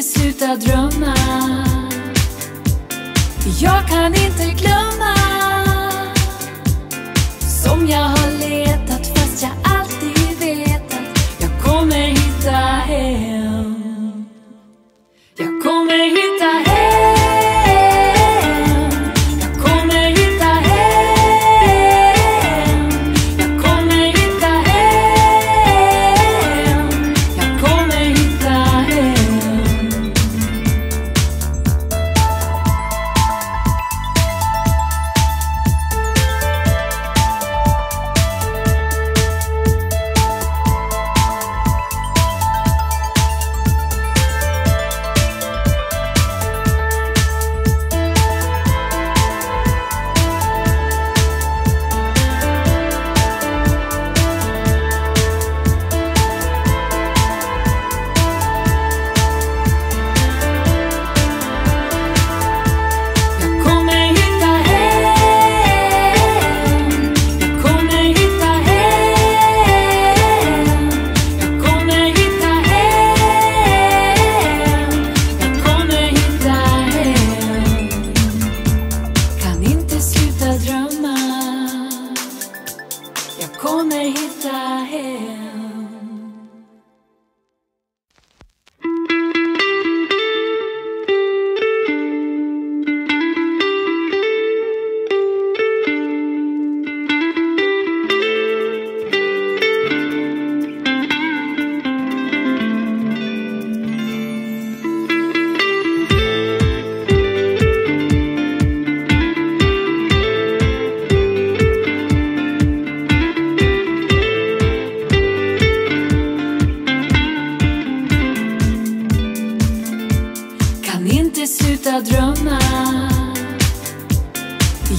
sluta drömma. Jag kan inte glömma som jag har letat, fast jag alltid vet att jag kommer hitta hem. Jag kommer hitta hem. Jag kommer hitta hem. Jag kommer hitta hem. Jag kommer hitta hem. Jag kommer hitta hem. Sluta drömma.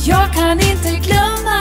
Jag kan inte glömma